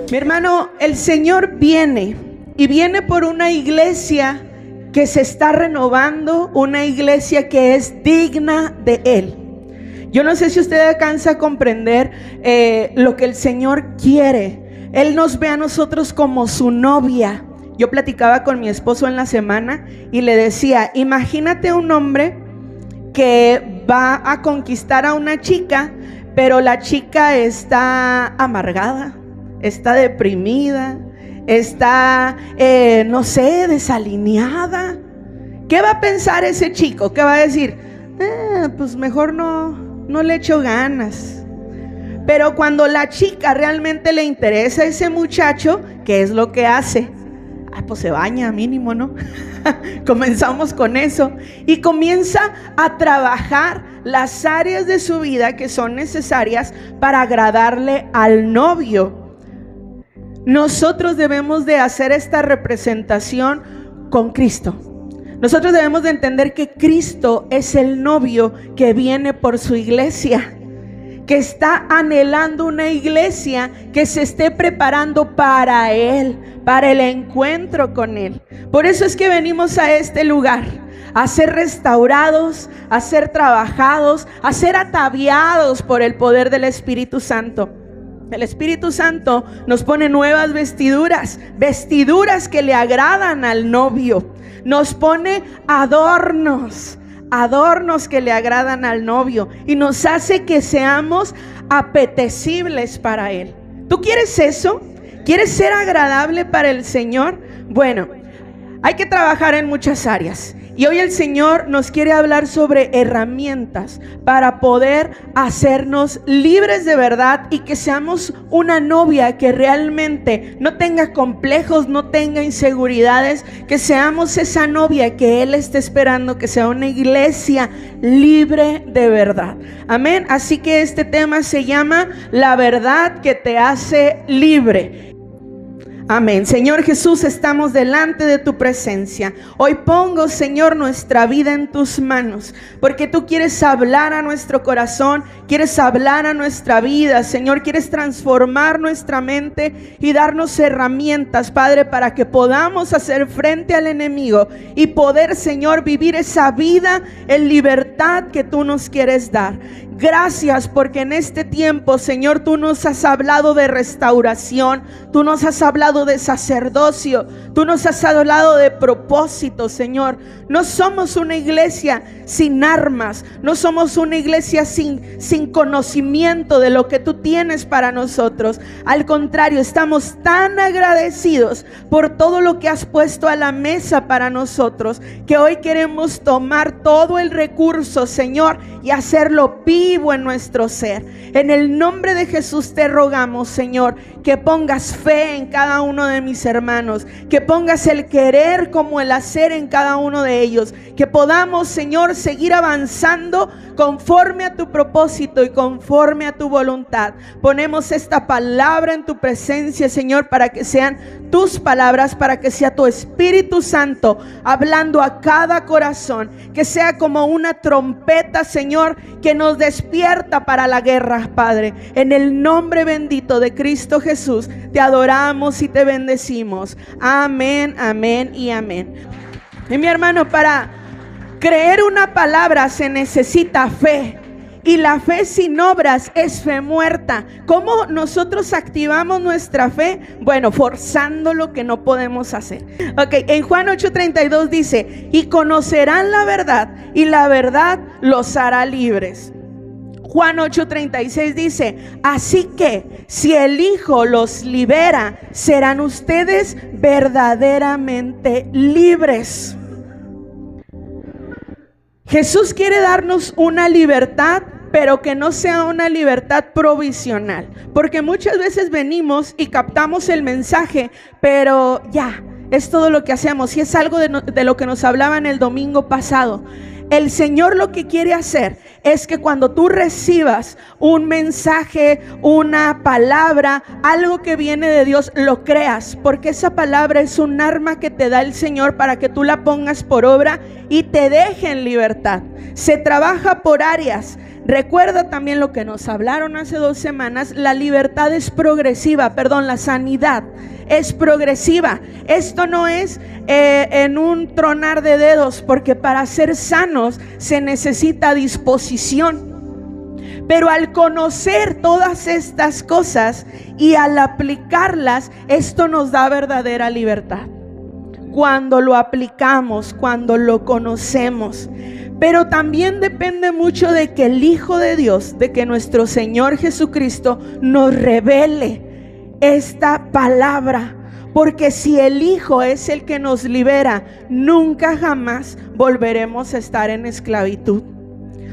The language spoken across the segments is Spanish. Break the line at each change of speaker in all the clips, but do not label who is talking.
Mi hermano, el Señor viene y viene por una iglesia que se está renovando, una iglesia que es digna de Él. Yo no sé si usted alcanza a comprender lo que el Señor quiere. Él nos ve a nosotros como su novia. Yo platicaba con mi esposo en la semana y le decía, imagínate un hombre que va a conquistar a una chica, pero la chica está amargada, está deprimida, está, no sé, desalineada. ¿Qué va a pensar ese chico? ¿Qué va a decir? Pues mejor no le echo ganas. Pero cuando la chica realmente le interesa a ese muchacho, ¿qué es lo que hace? Pues se baña mínimo, ¿no? Comenzamos con eso y comienza a trabajar las áreas de su vida que son necesarias para agradarle al novio. Nosotros debemos de hacer esta representación con Cristo. Nosotros debemos de entender que Cristo es el novio que viene por su iglesia, que está anhelando una iglesia que se esté preparando para Él, para el encuentro con Él. Por eso es que venimos a este lugar, a ser restaurados, a ser trabajados, a ser ataviados por el poder del Espíritu Santo. El Espíritu Santo nos pone nuevas vestiduras, vestiduras que le agradan al novio. Nos pone adornos que le agradan al novio y nos hace que seamos apetecibles para Él. ¿Tú quieres eso? ¿Quieres ser agradable para el Señor? Bueno, hay que trabajar en muchas áreas. Y hoy el Señor nos quiere hablar sobre herramientas para poder hacernos libres de verdad y que seamos una novia que realmente no tenga complejos, no tenga inseguridades, que seamos esa novia que Él está esperando, que sea una iglesia libre de verdad. Amén. Así que este tema se llama La verdad que te hace libre. Amén. Señor Jesús, estamos delante de tu presencia. Hoy pongo, Señor, nuestra vida en tus manos, porque tú quieres hablar a nuestro corazón, quieres hablar a nuestra vida, Señor, quieres transformar nuestra mente y darnos herramientas, Padre, para que podamos hacer frente al enemigo y poder, Señor, vivir esa vida en libertad que tú nos quieres dar. Gracias porque en este tiempo, Señor, tú nos has hablado de restauración, tú nos has hablado de sacerdocio, tú nos has hablado de propósito, Señor. No somos una iglesia sin armas, no somos una iglesia sin conocimiento de lo que tú tienes para nosotros. Al contrario, estamos tan agradecidos por todo lo que has puesto a la mesa para nosotros, que hoy queremos tomar todo el recurso, Señor, y hacerlo vivo en nuestro ser. En el nombre de Jesús te rogamos, Señor, que pongas fe en cada uno de mis hermanos, que pongas el querer como el hacer en cada uno de ellos, que podamos, Señor, seguir avanzando conforme a tu propósito y conforme a tu voluntad. Ponemos esta palabra en tu presencia, Señor, para que sean tus palabras, para que sea tu Espíritu Santo hablando a cada corazón, que sea como una trompeta, Señor, que nos despierta para la guerra, Padre. En el nombre bendito de Cristo Jesús, te adoramos y te bendecimos. Amén, amén y amén. Y mi hermano, para creer una palabra se necesita fe. Y la fe sin obras es fe muerta. ¿Cómo nosotros activamos nuestra fe? Bueno, forzando lo que no podemos hacer. Ok, en Juan 8:32 dice: y conocerán la verdad, y la verdad los hará libres. Juan 8:36 dice: así que si el Hijo los libera, serán ustedes verdaderamente libres. Jesús quiere darnos una libertad, pero que no sea una libertad provisional, porque muchas veces venimos y captamos el mensaje, pero ya, es todo lo que hacemos. Y es algo de lo que nos hablaban el domingo pasado. El Señor lo que quiere hacer es que cuando tú recibas un mensaje, una palabra, algo que viene de Dios, lo creas, porque esa palabra es un arma que te da el Señor para que tú la pongas por obra y te deje en libertad. Se trabaja por áreas. Recuerda también lo que nos hablaron hace 2 semanas, la libertad es progresiva, la sanidad es progresiva. Esto no es en un tronar de dedos, porque para ser sanos se necesita disposición. Pero al conocer todas estas cosas y al aplicarlas, esto nos da verdadera libertad. Cuando lo aplicamos, cuando lo conocemos. Pero también depende mucho de que el Hijo de Dios, de que nuestro Señor Jesucristo nos revele esta palabra. Porque si el Hijo es el que nos libera, nunca jamás volveremos a estar en esclavitud.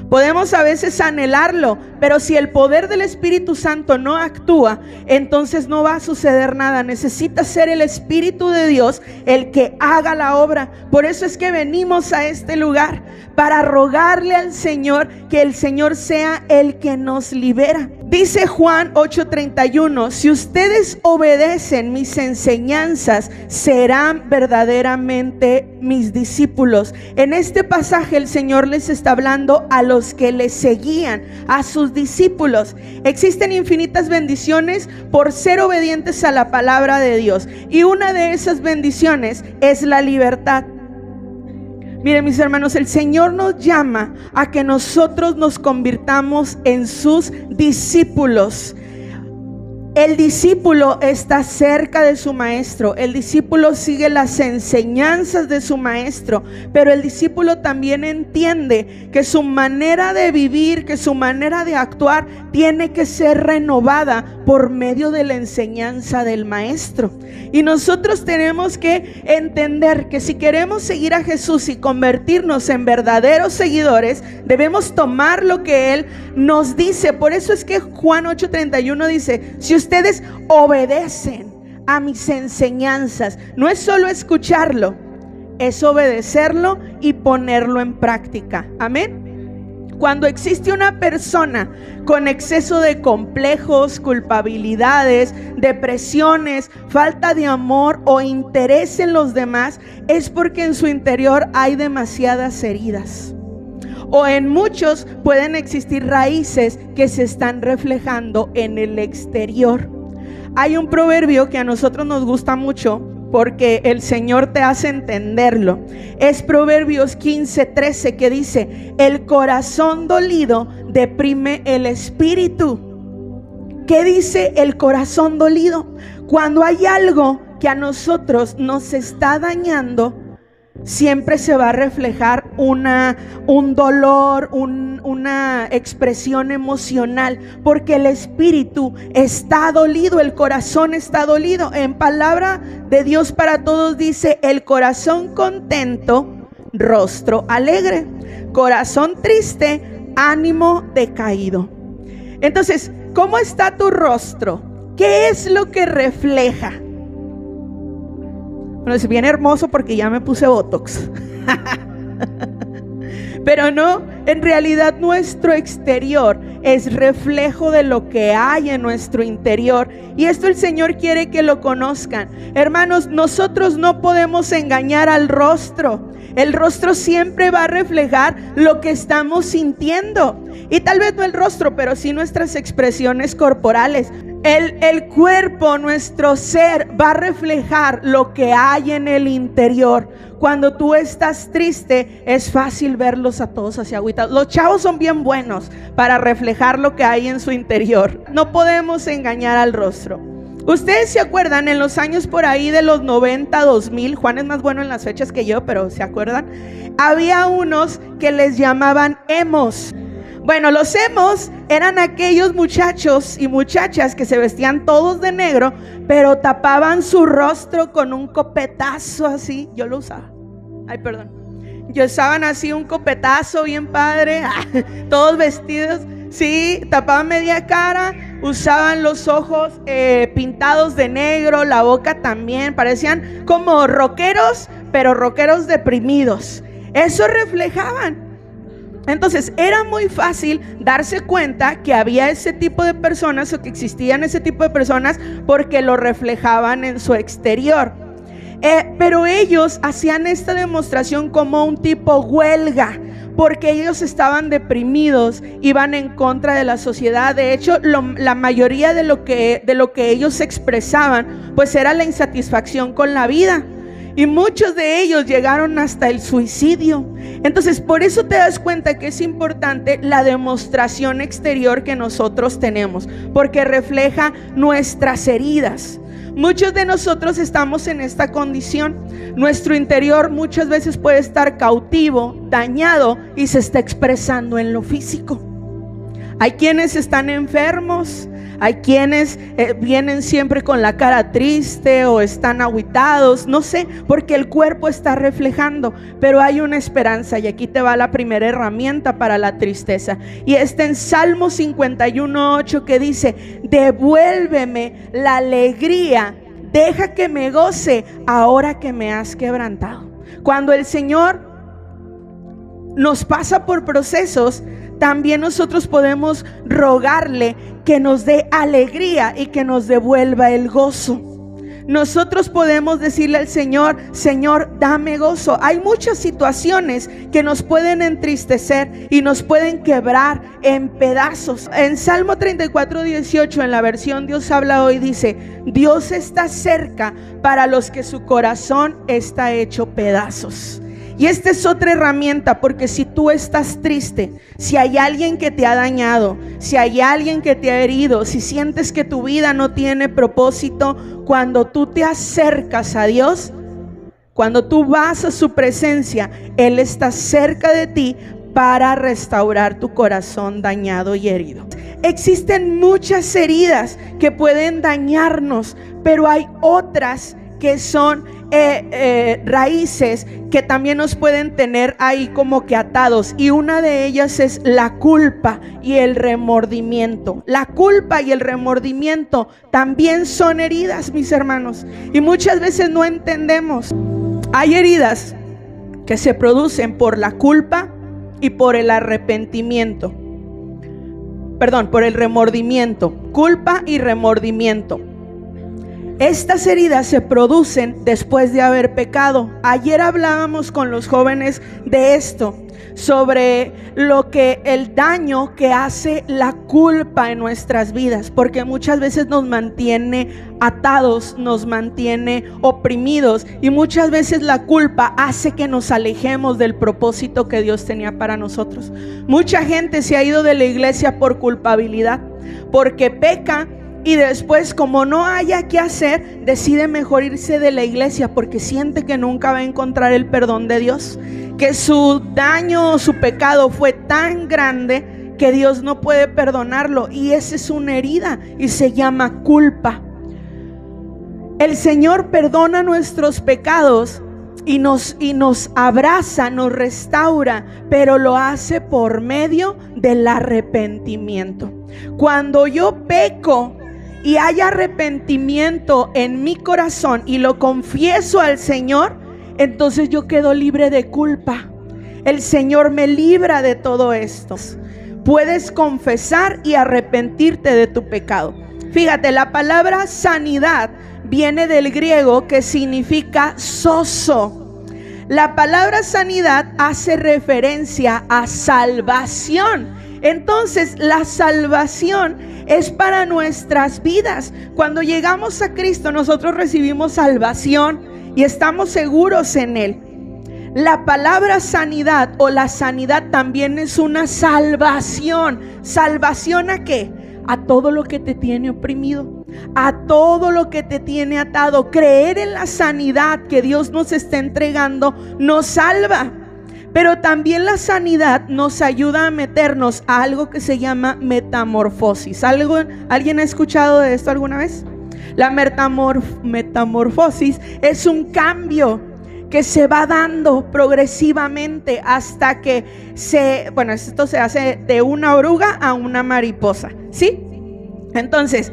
Podemos a veces anhelarlo, pero si el poder del Espíritu Santo no actúa, entonces no va a suceder nada. Necesita ser el Espíritu de Dios el que haga la obra. Por eso es que venimos a este lugar, para rogarle al Señor que el Señor sea el que nos libera. Dice Juan 8:31, si ustedes obedecen mis enseñanzas, serán verdaderamente mis discípulos. En este pasaje el Señor les está hablando a los que le seguían, a sus discípulos. Existen infinitas bendiciones por ser obedientes a la palabra de Dios, y una de esas bendiciones es la libertad. Miren, mis hermanos, el Señor nos llama a que nosotros nos convirtamos en sus discípulos. El discípulo está cerca de su maestro, el discípulo sigue las enseñanzas de su maestro, pero el discípulo también entiende que su manera de vivir, que su manera de actuar tiene que ser renovada por medio de la enseñanza del maestro. Y nosotros tenemos que entender que si queremos seguir a Jesús y convertirnos en verdaderos seguidores, debemos tomar lo que Él nos dice. Por eso es que Juan 8:31 dice, si ustedes obedecen a mis enseñanzas, no es solo escucharlo, es obedecerlo y ponerlo en práctica. Amén. Cuando existe una persona con exceso de complejos, culpabilidades, depresiones, falta de amor o interés en los demás, es porque en su interior hay demasiadas heridas. O en muchos pueden existir raíces que se están reflejando en el exterior. Hay un proverbio que a nosotros nos gusta mucho porque el Señor te hace entenderlo. Es Proverbios 15:13 que dice, el corazón dolido deprime el espíritu. ¿Qué dice el corazón dolido? Cuando hay algo que a nosotros nos está dañando, siempre se va a reflejar un dolor, una expresión emocional, porque el espíritu está dolido, el corazón está dolido. En palabra de Dios para todos dice, el corazón contento, rostro alegre, corazón triste, ánimo decaído. Entonces, ¿cómo está tu rostro? ¿Qué es lo que refleja? Bueno, es bien hermoso porque ya me puse botox. Pero no, en realidad nuestro exterior es reflejo de lo que hay en nuestro interior. Y esto el Señor quiere que lo conozcan. Hermanos, nosotros no podemos engañar al rostro. El rostro siempre va a reflejar lo que estamos sintiendo. Y tal vez no el rostro, pero sí nuestras expresiones corporales. El cuerpo, nuestro ser, va a reflejar lo que hay en el interior. Cuando tú estás triste, es fácil verlos a todos así agüitados. Los chavos son bien buenos para reflejar lo que hay en su interior. No podemos engañar al rostro. Ustedes se acuerdan, en los años por ahí de los 90, 2000, Juan es más bueno en las fechas que yo, pero ¿se acuerdan? Había unos que les llamaban emos. Bueno, los emos eran aquellos muchachos y muchachas que se vestían todos de negro, pero tapaban su rostro con un copetazo así. Yo lo usaba. Ay, perdón. Yo usaban así un copetazo bien padre, todos vestidos. Sí, tapaban media cara, usaban los ojos pintados de negro, la boca también. Parecían como rockeros, pero rockeros deprimidos. Eso reflejaban. Entonces era muy fácil darse cuenta que había ese tipo de personas o que existían ese tipo de personas porque lo reflejaban en su exterior. Pero ellos hacían esta demostración como un tipo huelga, porque ellos estaban deprimidos, iban en contra de la sociedad. De hecho, la mayoría de lo que ellos expresaban, pues era la insatisfacción con la vida. Y muchos de ellos llegaron hasta el suicidio. Entonces, por eso te das cuenta que es importante la demostración exterior que nosotros tenemos, porque refleja nuestras heridas. Muchos de nosotros estamos en esta condición. Nuestro interior muchas veces puede estar cautivo, dañado, y se está expresando en lo físico. Hay quienes están enfermos, hay quienes vienen siempre con la cara triste o están agüitados, no sé, porque el cuerpo está reflejando. Pero hay una esperanza, y aquí te va la primera herramienta para la tristeza, y está en Salmo 51:8, que dice: devuélveme la alegría, deja que me goce ahora que me has quebrantado. Cuando el Señor nos pasa por procesos, también nosotros podemos rogarle que nos dé alegría y que nos devuelva el gozo. Nosotros podemos decirle al Señor: Señor, dame gozo. Hay muchas situaciones que nos pueden entristecer y nos pueden quebrar en pedazos. En Salmo 34:18, en la versión Dios habla hoy, dice: Dios está cerca para los que su corazón está hecho pedazos. Y esta es otra herramienta, porque si tú estás triste, si hay alguien que te ha dañado, si hay alguien que te ha herido, si sientes que tu vida no tiene propósito, cuando tú te acercas a Dios, cuando tú vas a su presencia, Él está cerca de ti para restaurar tu corazón dañado y herido. Existen muchas heridas que pueden dañarnos, pero hay otras que son raíces que también nos pueden tener ahí como que atados, y una de ellas es la culpa y el remordimiento. La culpa y el remordimiento también son heridas, mis hermanos, y muchas veces no entendemos. Hay heridas que se producen por la culpa y por el arrepentimiento. Perdón, por el remordimiento. Culpa y remordimiento. Estas heridas se producen después de haber pecado. Ayer hablábamos con los jóvenes de esto, sobre el daño que hace la culpa en nuestras vidas, porque muchas veces nos mantiene atados, nos mantiene oprimidos, y muchas veces la culpa hace que nos alejemos del propósito que Dios tenía para nosotros. Mucha gente se ha ido de la iglesia por culpabilidad, porque peca. Y después, como no haya qué hacer, decide mejor irse de la iglesia, porque siente que nunca va a encontrar el perdón de Dios, que su daño, su pecado fue tan grande que Dios no puede perdonarlo, y esa es una herida y se llama culpa. El Señor perdona nuestros pecados y nos abraza, nos restaura, pero lo hace por medio del arrepentimiento. Cuando yo peco y hay arrepentimiento en mi corazón y lo confieso al Señor, entonces yo quedo libre de culpa. El Señor me libra de todo esto. Puedes confesar y arrepentirte de tu pecado. Fíjate, la palabra sanidad viene del griego, que significa sozo. La palabra sanidad hace referencia a salvación. Entonces, la salvación es para nuestras vidas. Cuando llegamos a Cristo, nosotros recibimos salvación y estamos seguros en Él. La palabra sanidad o la sanidad también es una salvación. ¿Salvación a qué? A todo lo que te tiene oprimido, a todo lo que te tiene atado. Creer en la sanidad que Dios nos está entregando nos salva. Pero también la sanidad nos ayuda a meternos a algo que se llama metamorfosis. ¿Alguien ha escuchado de esto alguna vez? La metamorfosis es un cambio que se va dando progresivamente hasta que esto se hace de una oruga a una mariposa, ¿sí? Entonces,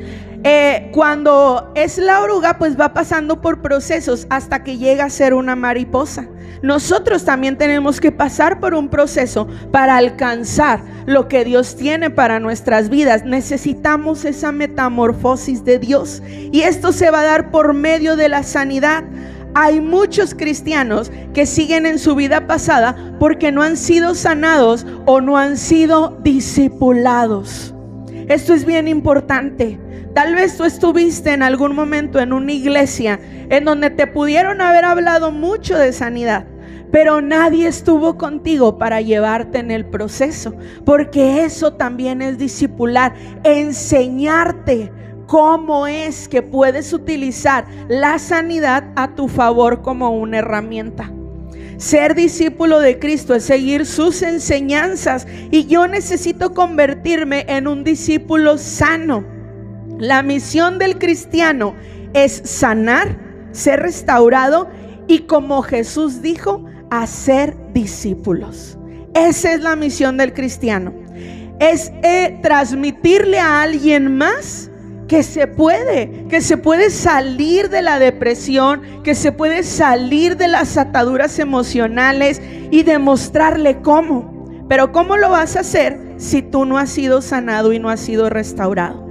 Cuando es la oruga, pues va pasando por procesos hasta que llega a ser una mariposa. Nosotros también tenemos que pasar por un proceso para alcanzar lo que Dios tiene para nuestras vidas. Necesitamos esa metamorfosis de Dios, y esto se va a dar por medio de la sanidad. Hay muchos cristianos que siguen en su vida pasada porque no han sido sanados o no han sido discipulados. Esto es bien importante. Tal vez tú estuviste en algún momento en una iglesia en donde te pudieron haber hablado mucho de sanidad, pero nadie estuvo contigo para llevarte en el proceso, porque eso también es discipular, enseñarte cómo es que puedes utilizar la sanidad a tu favor como una herramienta. Ser discípulo de Cristo es seguir sus enseñanzas, y yo necesito convertirme en un discípulo sano. La misión del cristiano es sanar, ser restaurado y, como Jesús dijo, hacer discípulos. Esa es la misión del cristiano. Es transmitirle a alguien más que se puede salir de la depresión, que se puede salir de las ataduras emocionales, y demostrarle cómo. Pero ¿cómo lo vas a hacer si tú no has sido sanado y no has sido restaurado?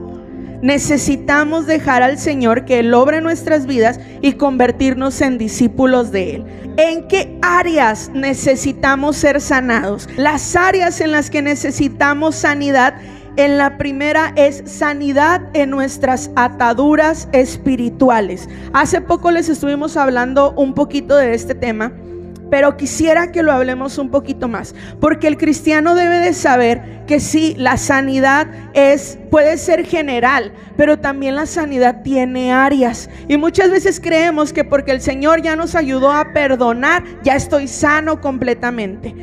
Necesitamos dejar al Señor que Él obre nuestras vidas y convertirnos en discípulos de Él. ¿En qué áreas necesitamos ser sanados? Las áreas en las que necesitamos sanidad, en la primera es sanidad en nuestras ataduras espirituales. Hace poco les estuvimos hablando un poquito de este tema, pero quisiera que lo hablemos un poquito más, porque el cristiano debe de saber que sí, la sanidad puede ser general, pero también la sanidad tiene áreas. Y muchas veces creemos que porque el Señor ya nos ayudó a perdonar, ya estoy sano completamente.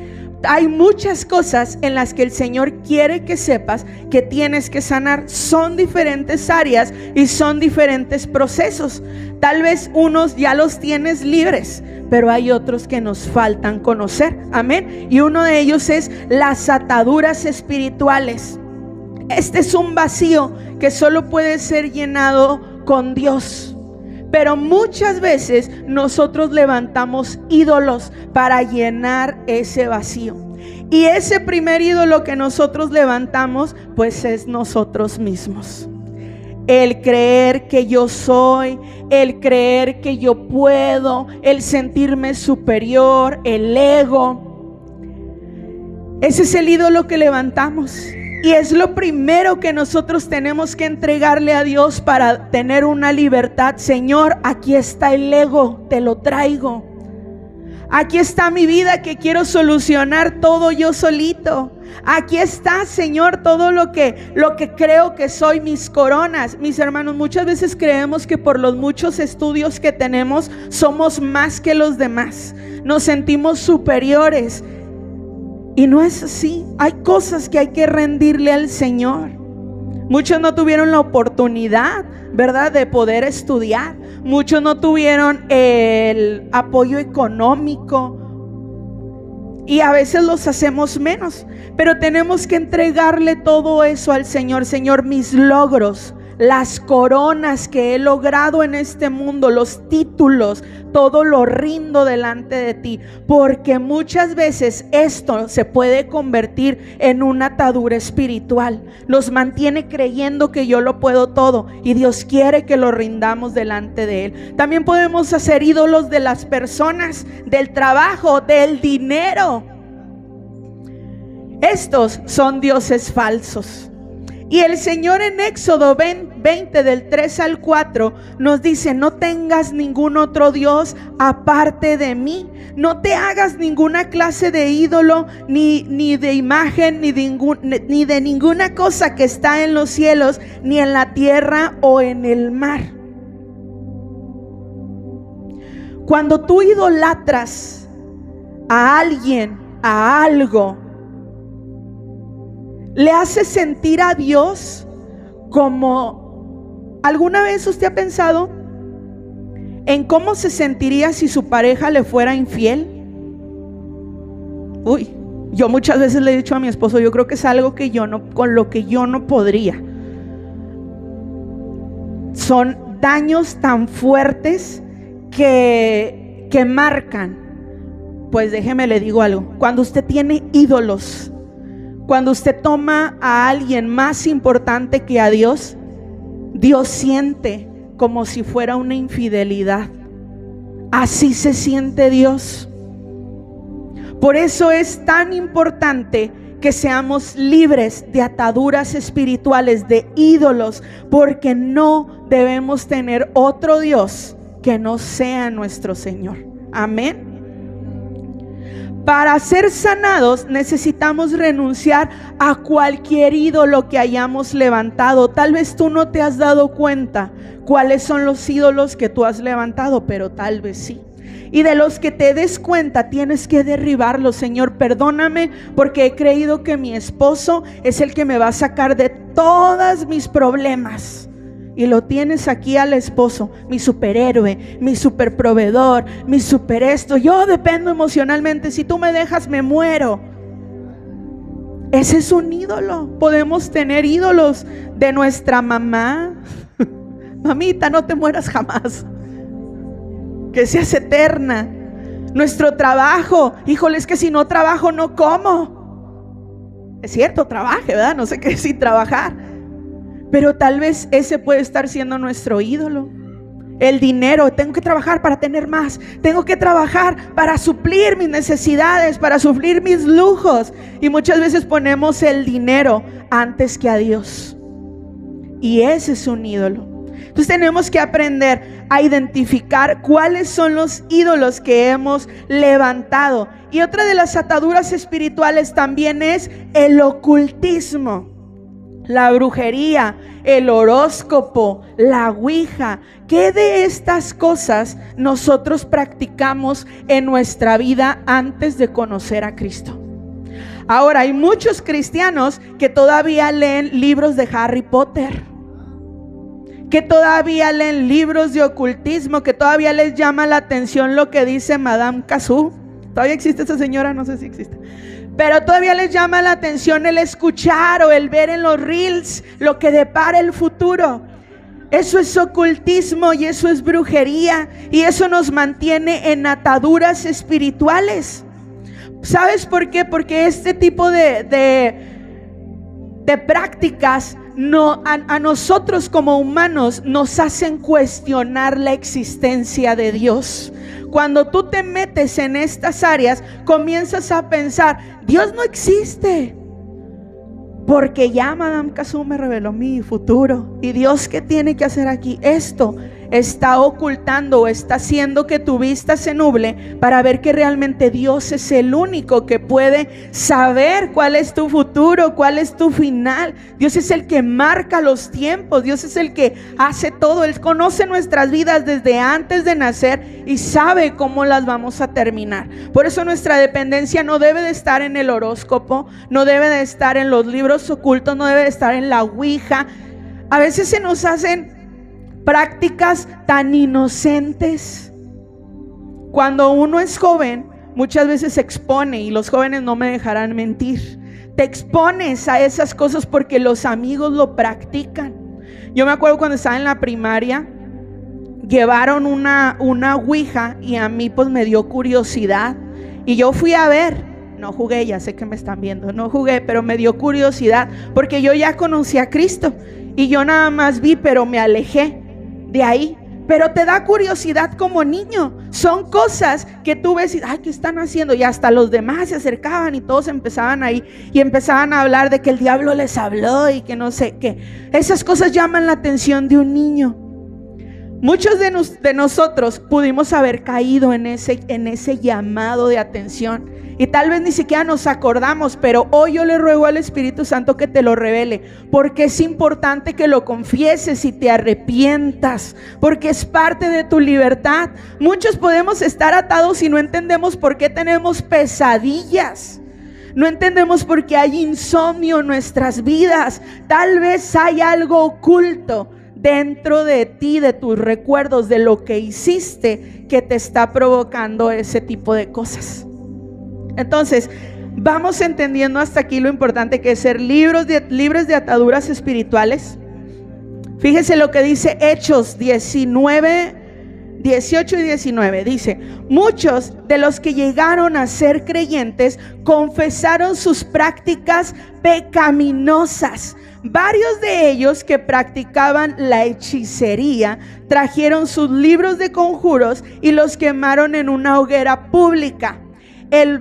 Hay muchas cosas en las que el Señor quiere que sepas que tienes que sanar. Son diferentes áreas y son diferentes procesos. Tal vez unos ya los tienes libres, pero hay otros que nos faltan conocer. Amén. Y uno de ellos es las ataduras espirituales. Este es un vacío que solo puede ser llenado con Dios. Pero muchas veces nosotros levantamos ídolos para llenar ese vacío. Y ese primer ídolo que nosotros levantamos, pues es nosotros mismos. El creer que yo soy, el creer que yo puedo, el sentirme superior, el ego. Ese es el ídolo que levantamos. Y es lo primero que nosotros tenemos que entregarle a Dios para tener una libertad. Señor, aquí está el ego, te lo traigo. Aquí está mi vida que quiero solucionar todo yo solito. Aquí está, Señor, todo lo que creo que soy, mis coronas. Mis hermanos, muchas veces creemos que por los muchos estudios que tenemos somos más que los demás. Nos sentimos superiores. Y no es así. Hay cosas que hay que rendirle al Señor. Muchos no tuvieron la oportunidad, ¿verdad?, de poder estudiar. Muchos no tuvieron el apoyo económico. Y a veces los hacemos menos. Pero tenemos que entregarle todo eso al Señor. Señor, mis logros, las coronas que he logrado en este mundo, los títulos, todo lo rindo delante de ti, porque muchas veces esto se puede convertir en una atadura espiritual. Nos mantiene creyendo que yo lo puedo todo, y Dios quiere que lo rindamos delante de Él. También podemos hacer ídolos de las personas, del trabajo, del dinero. Estos son dioses falsos. Y el Señor en Éxodo 20 del 3 al 4 nos dice: no tengas ningún otro Dios aparte de mí. No te hagas ninguna clase de ídolo, ni de imagen, ni de ninguna cosa que está en los cielos, ni en la tierra o en el mar. Cuando tú idolatras a alguien, a algo, le hace sentir a Dios como... ¿Alguna vez usted ha pensado en cómo se sentiría si su pareja le fuera infiel? Uy, yo muchas veces le he dicho a mi esposo, yo creo que es algo que con lo que yo no podría. son daños tan fuertes que marcan. Pues déjeme le digo algo, cuando usted tiene ídolos, cuando usted toma a alguien más importante que a Dios, Dios siente como si fuera una infidelidad. Así se siente Dios. Por eso es tan importante que seamos libres de ataduras espirituales, de ídolos, porque no debemos tener otro Dios que no sea nuestro Señor. Amén. Para ser sanados necesitamos renunciar a cualquier ídolo que hayamos levantado. Tal vez tú no te has dado cuenta cuáles son los ídolos que tú has levantado, pero tal vez sí. Y de los que te des cuenta tienes que derribarlos. Señor, perdóname porque he creído que mi esposo es el que me va a sacar de todos mis problemas. Y lo tienes aquí al esposo, mi superhéroe, mi superproveedor, mi super esto. Yo dependo emocionalmente, si tú me dejas me muero. Ese es un ídolo. Podemos tener ídolos de nuestra mamá. Mamita, no te mueras jamás, que seas eterna. Nuestro trabajo, híjole, es que si no trabajo no como. Es cierto, trabaje, ¿verdad? No sé qué sin trabajar. Pero tal vez ese puede estar siendo nuestro ídolo. El dinero, tengo que trabajar para tener más. Tengo que trabajar para suplir mis necesidades, para suplir mis lujos. Y muchas veces ponemos el dinero antes que a Dios. Y ese es un ídolo. Entonces tenemos que aprender a identificar cuáles son los ídolos que hemos levantado. Y otra de las ataduras espirituales también es el ocultismo. La brujería, el horóscopo, la ouija. ¿Qué de estas cosas nosotros practicamos en nuestra vida antes de conocer a Cristo? Ahora, hay muchos cristianos que todavía leen libros de Harry Potter, que todavía leen libros de ocultismo, que todavía les llama la atención lo que dice Madame Casú. ¿Todavía existe esa señora? No sé si existe. Pero todavía les llama la atención el escuchar o el ver en los reels lo que depara el futuro. Eso es ocultismo y eso es brujería, y eso nos mantiene en ataduras espirituales. ¿Sabes por qué? Porque este tipo de prácticas a nosotros como humanos nos hacen cuestionar la existencia de Dios. Cuando tú te metes en estas áreas, comienzas a pensar, Dios no existe, porque ya Madame Casú me reveló mi futuro. ¿Y Dios qué tiene que hacer aquí? Esto está ocultando o está haciendo que tu vista se nuble para ver que realmente Dios es el único que puede saber cuál es tu futuro, cuál es tu final. Dios es el que marca los tiempos, Dios es el que hace todo. Él conoce nuestras vidas desde antes de nacer y sabe cómo las vamos a terminar. Por eso nuestra dependencia no debe de estar en el horóscopo, no debe de estar en los libros ocultos, no debe de estar en la ouija. A veces se nos hacen prácticas tan inocentes. Cuando uno es joven, muchas veces se expone, y los jóvenes no me dejarán mentir, te expones a esas cosas porque los amigos lo practican. Yo me acuerdo cuando estaba en la primaria, llevaron una ouija y a mí pues me dio curiosidad y yo fui a ver. No jugué, ya sé que me están viendo, no jugué, pero me dio curiosidad porque yo ya conocí a Cristo y yo nada más vi, pero me alejé de ahí. Pero te da curiosidad como niño. Son cosas que tú ves y, ay, ¿qué están haciendo? Y hasta los demás se acercaban y todos empezaban ahí y empezaban a hablar de que el diablo les habló y que no sé qué. Esas cosas llaman la atención de un niño. Muchos de nosotros pudimos haber caído en ese llamado de atención y tal vez ni siquiera nos acordamos, pero hoy yo le ruego al Espíritu Santo que te lo revele, porque es importante que lo confieses y te arrepientas, porque es parte de tu libertad. Muchos podemos estar atados y no entendemos por qué tenemos pesadillas. No entendemos por qué hay insomnio en nuestras vidas. Tal vez hay algo oculto dentro de ti, de tus recuerdos, de lo que hiciste, que te está provocando ese tipo de cosas. Entonces, vamos entendiendo hasta aquí lo importante que es ser libres de ataduras espirituales. Fíjese lo que dice Hechos 19, 18 y 19. Dice: muchos de los que llegaron a ser creyentes confesaron sus prácticas pecaminosas. Varios de ellos que practicaban la hechicería trajeron sus libros de conjuros y los quemaron en una hoguera pública.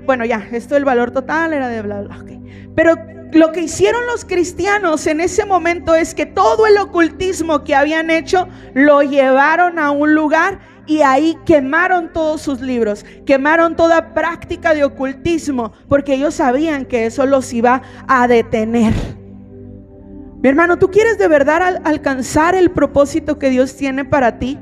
Bueno, ya, esto del valor total era de bla, bla, okay. Pero lo que hicieron los cristianos en ese momento es que todo el ocultismo que habían hecho lo llevaron a un lugar y ahí quemaron todos sus libros, quemaron toda práctica de ocultismo, porque ellos sabían que eso los iba a detener. Mi hermano, ¿tú quieres de verdad alcanzar el propósito que Dios tiene para ti?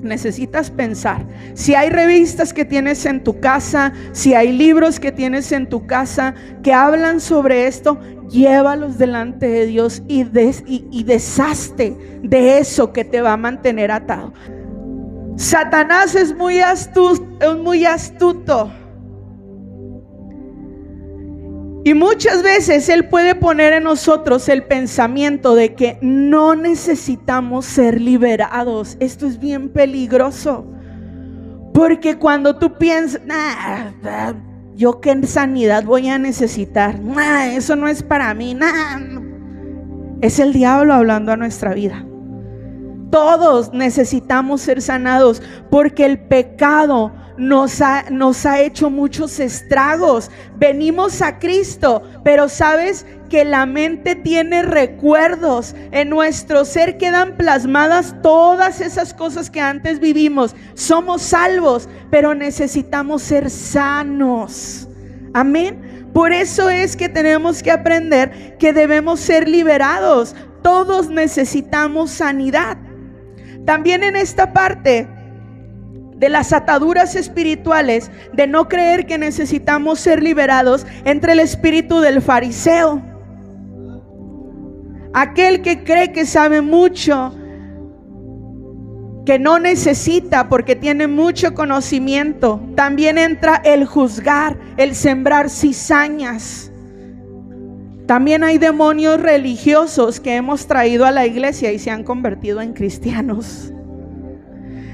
Necesitas pensar. Si hay revistas que tienes en tu casa, si hay libros que tienes en tu casa que hablan sobre esto, llévalos delante de Dios y deshazte de eso que te va a mantener atado. Satanás es muy astuto. Y muchas veces él puede poner en nosotros el pensamiento de que no necesitamos ser liberados. Esto es bien peligroso, porque cuando tú piensas, yo qué sanidad voy a necesitar, eso no es para mí, es el diablo hablando a nuestra vida. Todos necesitamos ser sanados, porque el pecado nos ha hecho muchos estragos. Venimos a Cristo, pero sabes que la mente tiene recuerdos. En nuestro ser quedan plasmadas todas esas cosas que antes vivimos. Somos salvos, pero necesitamos ser sanos. Amén. Por eso es que tenemos que aprender que debemos ser liberados. Todos necesitamos sanidad. También en esta parte de las ataduras espirituales, de no creer que necesitamos ser liberados, entra el espíritu del fariseo. Aquel que cree que sabe mucho, que no necesita porque tiene mucho conocimiento. También entra el juzgar, el sembrar cizañas. También hay demonios religiosos que hemos traído a la iglesia y se han convertido en cristianos.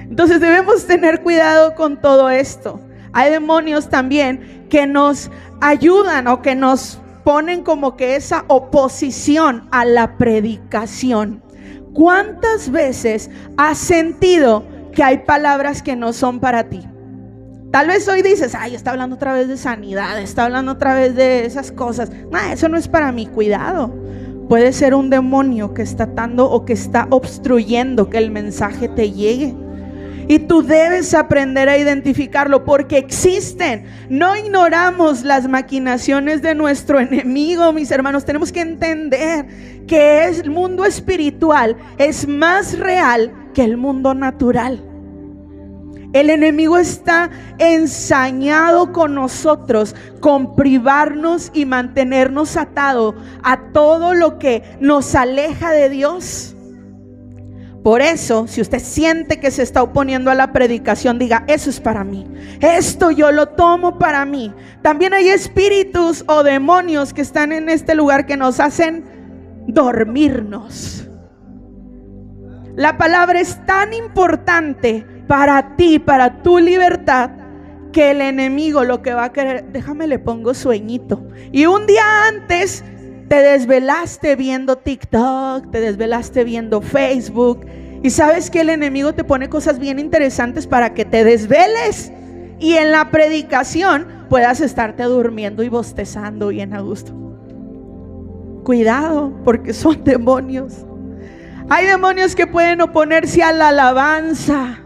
Entonces debemos tener cuidado con todo esto. Hay demonios también que nos ayudan o que nos ponen como que esa oposición a la predicación. ¿Cuántas veces has sentido que hay palabras que no son para ti? Tal vez hoy dices, está hablando otra vez de sanidad, está hablando otra vez de esas cosas. Eso no es para mí. Cuidado. Puede ser un demonio que está atando o que está obstruyendo que el mensaje te llegue. Y tú debes aprender a identificarlo, porque existen. No ignoramos las maquinaciones de nuestro enemigo, mis hermanos. Tenemos que entender que el mundo espiritual es más real que el mundo natural. El enemigo está ensañado con nosotros, con privarnos y mantenernos atados a todo lo que nos aleja de Dios. Por eso, si usted siente que se está oponiendo a la predicación, diga: eso es para mí, esto yo lo tomo para mí. También hay espíritus o demonios que están en este lugar que nos hacen dormirnos. La palabra es tan importante para ti, para tu libertad, que el enemigo lo que va a querer, déjame le pongo sueñito. Y un día antes te desvelaste viendo TikTok, te desvelaste viendo Facebook, y sabes que el enemigo te pone cosas bien interesantes para que te desveles y en la predicación puedas estarte durmiendo y bostezando bien a gusto. Cuidado, porque son demonios. Hay demonios que pueden oponerse a la alabanza.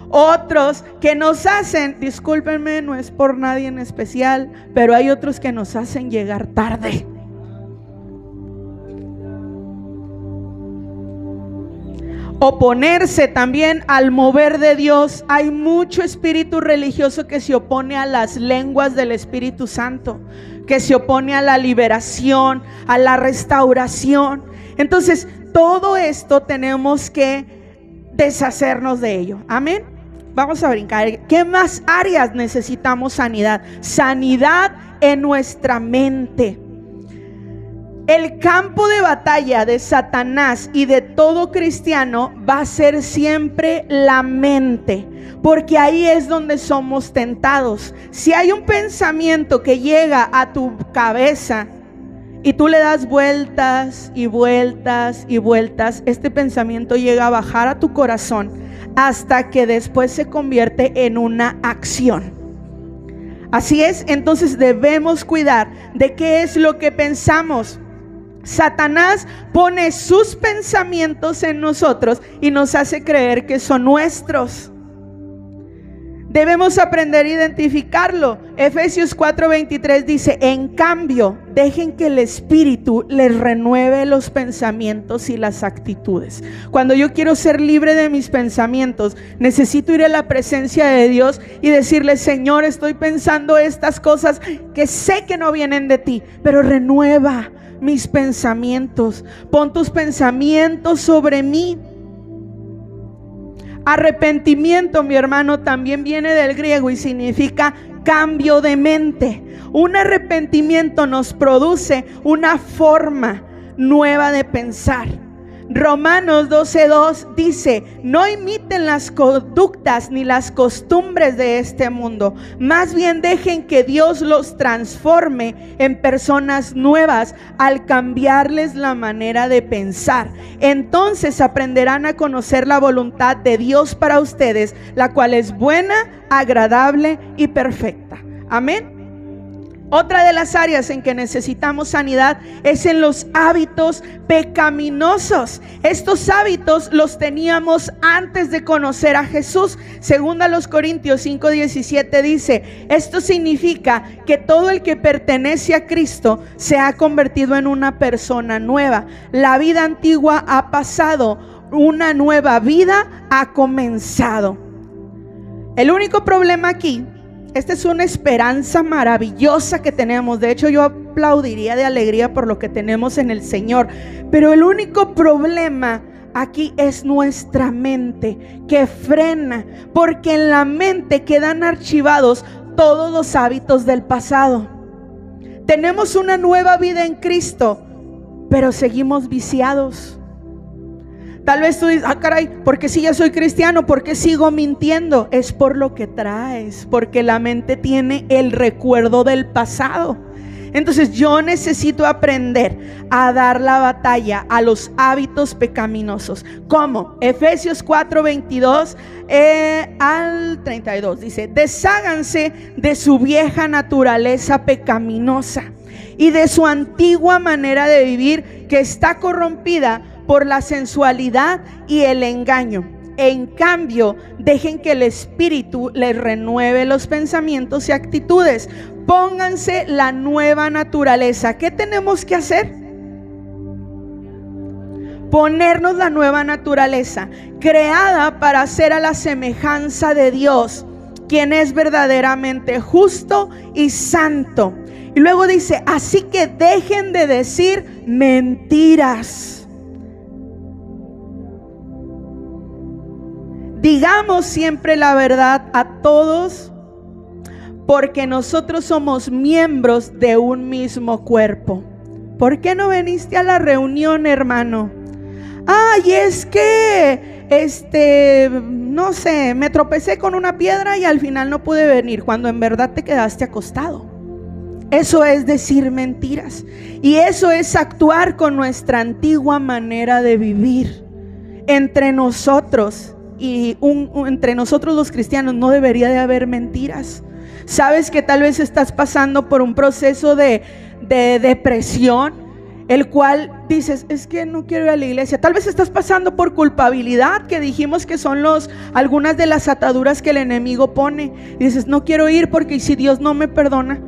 Otros que nos hacen, discúlpenme, no es por nadie en especial, pero hay otros que nos hacen llegar tarde. Oponerse también al mover de Dios. Hay mucho espíritu religioso que se opone a las lenguas del Espíritu Santo, que se opone a la liberación, a la restauración. Entonces, todo esto tenemos que deshacernos de ello. Amén. Vamos a brincar. ¿Qué más áreas necesitamos sanidad? Sanidad en nuestra mente. El campo de batalla de Satanás y de todo cristiano va a ser siempre la mente, porque ahí es donde somos tentados. Si hay un pensamiento que llega a tu cabeza y tú le das vueltas y vueltas y vueltas, este pensamiento llega a bajar a tu corazón hasta que después se convierte en una acción. Así es, entonces debemos cuidar de qué es lo que pensamos. Satanás pone sus pensamientos en nosotros y nos hace creer que son nuestros. Debemos aprender a identificarlo. Efesios 4:23 dice: en cambio, dejen que el Espíritu les renueve los pensamientos y las actitudes. Cuando yo quiero ser libre de mis pensamientos, necesito ir a la presencia de Dios y decirle: Señor, estoy pensando estas cosas que sé que no vienen de ti, pero renueva mis pensamientos. Pon tus pensamientos sobre mí. Arrepentimiento, mi hermano, también viene del griego y significa cambio de mente. Un arrepentimiento nos produce una forma nueva de pensar. Romanos 12:2 dice: no imiten las conductas ni las costumbres de este mundo, más bien dejen que Dios los transforme en personas nuevas al cambiarles la manera de pensar. Entonces aprenderán a conocer la voluntad de Dios para ustedes, la cual es buena, agradable y perfecta. Amén. Otra de las áreas en que necesitamos sanidad es en los hábitos pecaminosos. Estos hábitos los teníamos antes de conocer a Jesús. Según a los Corintios 5:17 dice: esto significa que todo el que pertenece a Cristo se ha convertido en una persona nueva. La vida antigua ha pasado, una nueva vida ha comenzado. El único problema aquí, esta es una esperanza maravillosa que tenemos. De hecho, yo aplaudiría de alegría por lo que tenemos en el Señor. Pero el único problema aquí es nuestra mente, que frena, porque en la mente quedan archivados todos los hábitos del pasado. Tenemos una nueva vida en Cristo, pero seguimos viciados. Tal vez tú dices: ah, caray, porque si ya soy cristiano, ¿por qué sigo mintiendo? Es por lo que traes, porque la mente tiene el recuerdo del pasado. Entonces yo necesito aprender a dar la batalla a los hábitos pecaminosos. ¿Cómo? Efesios 4:22 al 32 dice: desháganse de su vieja naturaleza pecaminosa y de su antigua manera de vivir, que está corrompida por la sensualidad y el engaño. En cambio, dejen que el Espíritu les renueve los pensamientos y actitudes. Pónganse la nueva naturaleza. ¿Qué tenemos que hacer? Ponernos la nueva naturaleza, creada para ser a la semejanza de Dios, quien es verdaderamente justo y santo. Y luego dice: así que dejen de decir mentiras. Digamos siempre la verdad a todos, porque nosotros somos miembros de un mismo cuerpo. ¿Por qué no viniste a la reunión, hermano? Ay, es que no sé, me tropecé con una piedra y al final no pude venir, cuando en verdad te quedaste acostado. Eso es decir mentiras, y eso es actuar con nuestra antigua manera de vivir. Entre nosotros entre nosotros los cristianos no debería de haber mentiras. Sabes que tal vez estás pasando por un proceso de depresión, el cual dices: es que no quiero ir a la iglesia. Tal vez estás pasando por culpabilidad, que dijimos que son algunas de las ataduras que el enemigo pone, y dices: no quiero ir porque si Dios no me perdona.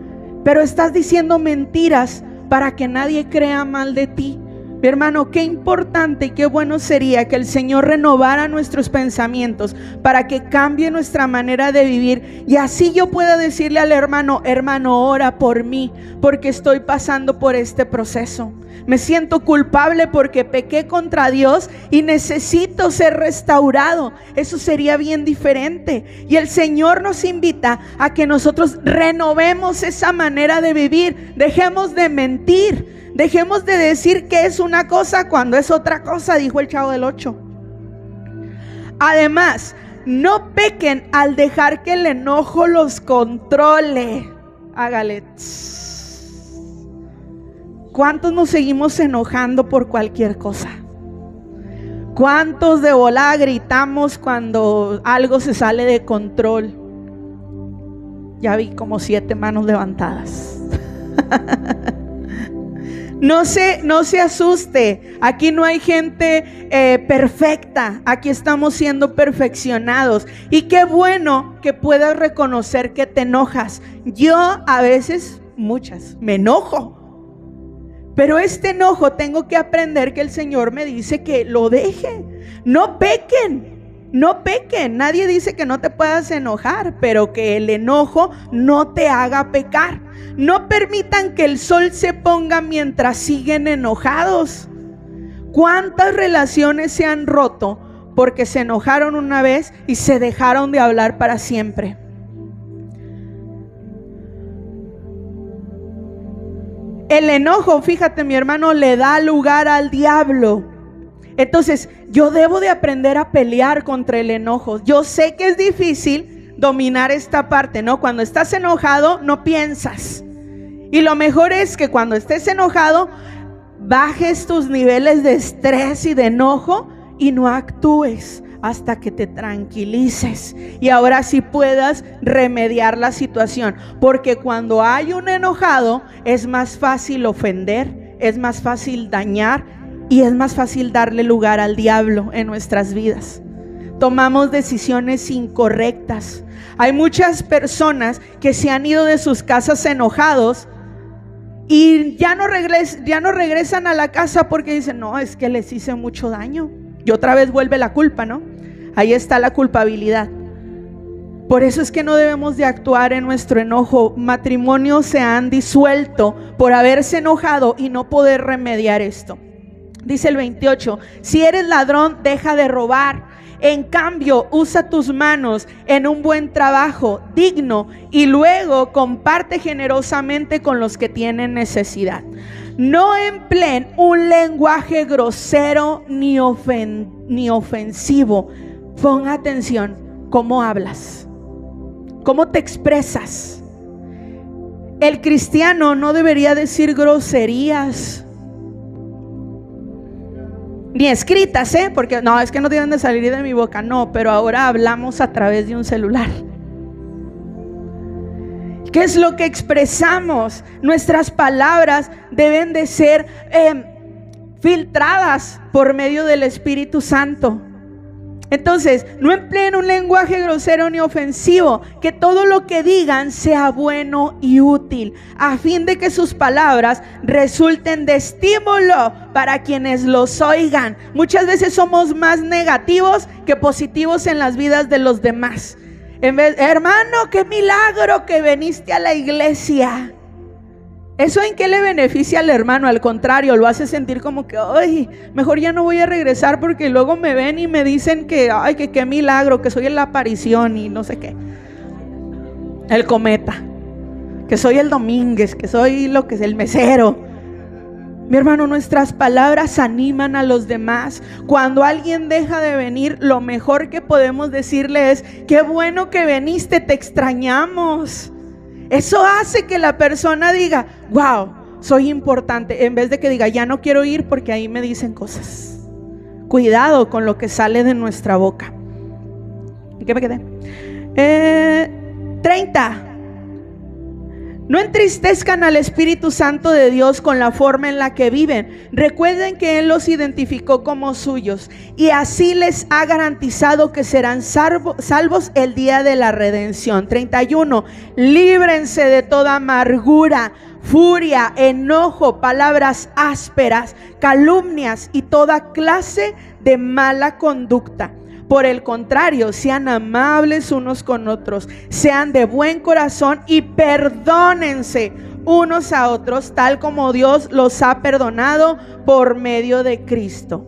Pero estás diciendo mentiras para que nadie crea mal de ti. Mi hermano, qué importante y qué bueno sería que el Señor renovara nuestros pensamientos para que cambie nuestra manera de vivir, y así yo pueda decirle al hermano: hermano, ora por mí, porque estoy pasando por este proceso. Me siento culpable porque pequé contra Dios y necesito ser restaurado. Eso sería bien diferente. Y el Señor nos invita a que nosotros renovemos esa manera de vivir. Dejemos de mentir. Dejemos de decir que es una cosa cuando es otra cosa, dijo el Chavo del 8. Además, no pequen al dejar que el enojo los controle. Hágale. ¿Cuántos nos seguimos enojando por cualquier cosa? ¿Cuántos de volada gritamos cuando algo se sale de control? Ya vi como 7 manos levantadas. No se asuste. Aquí no hay gente perfecta. Aquí estamos siendo perfeccionados. Y qué bueno que puedas reconocer que te enojas. Yo a veces, muchas, me enojo. Pero este enojo tengo que aprender que el Señor me dice que lo deje. No pequen, no pequen. Nadie dice que no te puedas enojar, pero que el enojo no te haga pecar. No permitan que el sol se ponga mientras siguen enojados. ¿Cuántas relaciones se han roto porque se enojaron una vez y se dejaron de hablar para siempre? El enojo, fíjate mi hermano, le da lugar al diablo. Entonces yo debo de aprender a pelear contra el enojo. Yo sé que es difícil dominar esta parte, ¿no? Cuando estás enojado no piensas. Y lo mejor es que cuando estés enojado bajes tus niveles de estrés y de enojo y no actúes hasta que te tranquilices y ahora sí puedas remediar la situación, porque cuando hay un enojado es más fácil ofender, es más fácil dañar y es más fácil darle lugar al diablo en nuestras vidas. Tomamos decisiones incorrectas. Hay muchas personas que se han ido de sus casas enojados y ya no regresan a la casa porque dicen, no, es que les hice mucho daño. Y otra vez vuelve la culpa, ¿no? Ahí está la culpabilidad. Por eso es que no debemos de actuar en nuestro enojo. Matrimonios se han disuelto por haberse enojado y no poder remediar esto. Dice el 28, si eres ladrón, deja de robar. En cambio, usa tus manos en un buen trabajo digno y luego comparte generosamente con los que tienen necesidad. No empleen un lenguaje grosero ni ofensivo. Pon atención cómo hablas, cómo te expresas. El cristiano no debería decir groserías, ni escritas, porque no, es que no deben de salir de mi boca. No, pero ahora hablamos a través de un celular. ¿Qué es lo que expresamos? Nuestras palabras deben de ser filtradas por medio del Espíritu Santo. Entonces, no empleen un lenguaje grosero ni ofensivo, que todo lo que digan sea bueno y útil, a fin de que sus palabras resulten de estímulo para quienes los oigan. Muchas veces somos más negativos que positivos en las vidas de los demás. En vez, hermano, qué milagro que viniste a la iglesia. ¿Eso en qué le beneficia al hermano? Al contrario, lo hace sentir como que, ay, mejor ya no voy a regresar porque luego me ven y me dicen que, ay, que qué milagro, que soy la aparición y no sé qué. El cometa, que soy el Domínguez, que soy lo que es el mesero. Mi hermano, nuestras palabras animan a los demás. Cuando alguien deja de venir, lo mejor que podemos decirle es, qué bueno que viniste, te extrañamos. Eso hace que la persona diga, wow, soy importante, en vez de que diga, ya no quiero ir porque ahí me dicen cosas. Cuidado con lo que sale de nuestra boca. ¿En qué me quedé? 30. No entristezcan al Espíritu Santo de Dios con la forma en la que viven. Recuerden que Él los identificó como suyos y así les ha garantizado que serán salvos el día de la redención. 31. Líbrense de toda amargura, furia, enojo, palabras ásperas, calumnias y toda clase de mala conducta. Por el contrario, sean amables unos con otros, sean de buen corazón y perdónense unos a otros, tal como Dios los ha perdonado por medio de Cristo.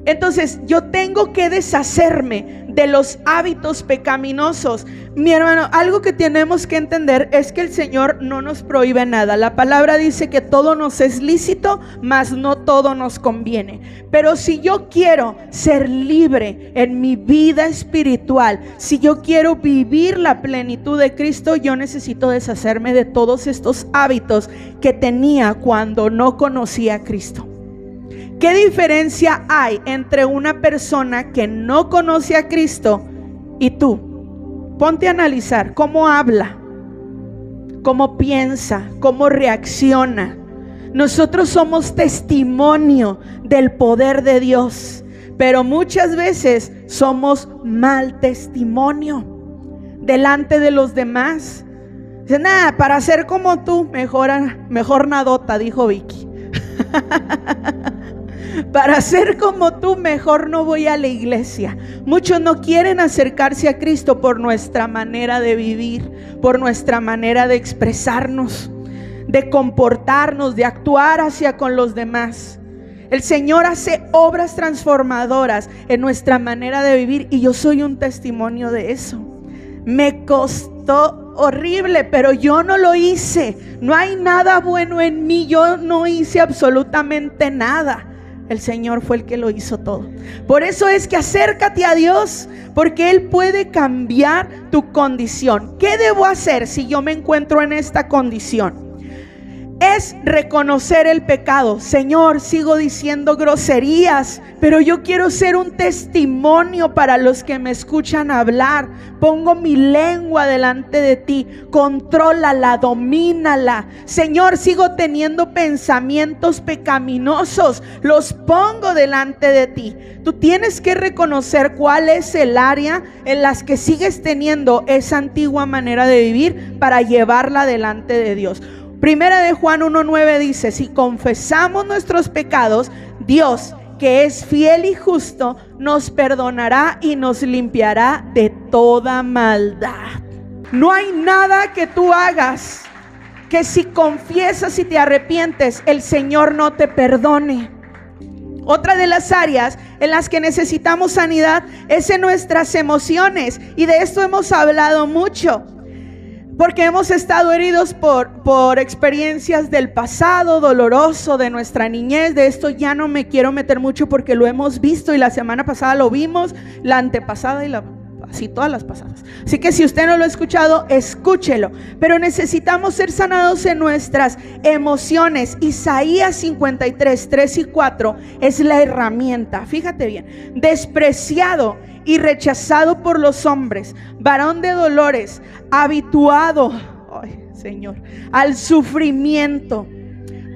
Entonces yo tengo que deshacerme de los hábitos pecaminosos. Mi hermano, algo que tenemos que entender es que el Señor no nos prohíbe nada. La palabra dice que todo nos es lícito, mas no todo nos conviene. Pero si yo quiero ser libre en mi vida espiritual, si yo quiero vivir la plenitud de Cristo, yo necesito deshacerme de todos estos hábitos que tenía cuando no conocía a Cristo. ¿Qué diferencia hay entre una persona que no conoce a Cristo y tú? Ponte a analizar cómo habla, cómo piensa, cómo reacciona. Nosotros somos testimonio del poder de Dios, pero muchas veces somos mal testimonio delante de los demás. Dicen, nada, para ser como tú, mejor nadota, dijo Vicky. Para ser como tú, mejor no voy a la iglesia. Muchos no quieren acercarse a Cristo por nuestra manera de vivir, por nuestra manera de expresarnos, de comportarnos, de actuar hacia con los demás. El Señor hace obras transformadoras en nuestra manera de vivir y yo soy un testimonio de eso. Me costó horrible, pero yo no lo hice. No hay nada bueno en mí, yo no hice absolutamente nada. El Señor fue el que lo hizo todo. Por eso es que acércate a Dios, porque Él puede cambiar tu condición. ¿Qué debo hacer si yo me encuentro en esta condición? Es reconocer el pecado. Señor, sigo diciendo groserías, pero yo quiero ser un testimonio para los que me escuchan hablar. Pongo mi lengua delante de ti, contrólala, domínala. Señor, sigo teniendo pensamientos pecaminosos, los pongo delante de ti. Tú tienes que reconocer cuál es el área en las que sigues teniendo esa antigua manera de vivir para llevarla delante de Dios. Primera de Juan 1:9 dice, si confesamos nuestros pecados, Dios, que es fiel y justo, nos perdonará y nos limpiará de toda maldad. No hay nada que tú hagas que si confiesas y te arrepientes, el Señor no te perdone. Otra de las áreas en las que necesitamos sanidad es en nuestras emociones, y de esto hemos hablado mucho. Porque hemos estado heridos por experiencias del pasado doloroso, de nuestra niñez. De esto ya no me quiero meter mucho porque lo hemos visto, y la semana pasada lo vimos, la antepasada y así todas las pasadas. Así que si usted no lo ha escuchado, escúchelo. Pero necesitamos ser sanados en nuestras emociones. Isaías 53, 3 y 4 es la herramienta. Fíjate bien. Despreciado y rechazado por los hombres, varón de dolores, habituado, ay, Señor, al sufrimiento.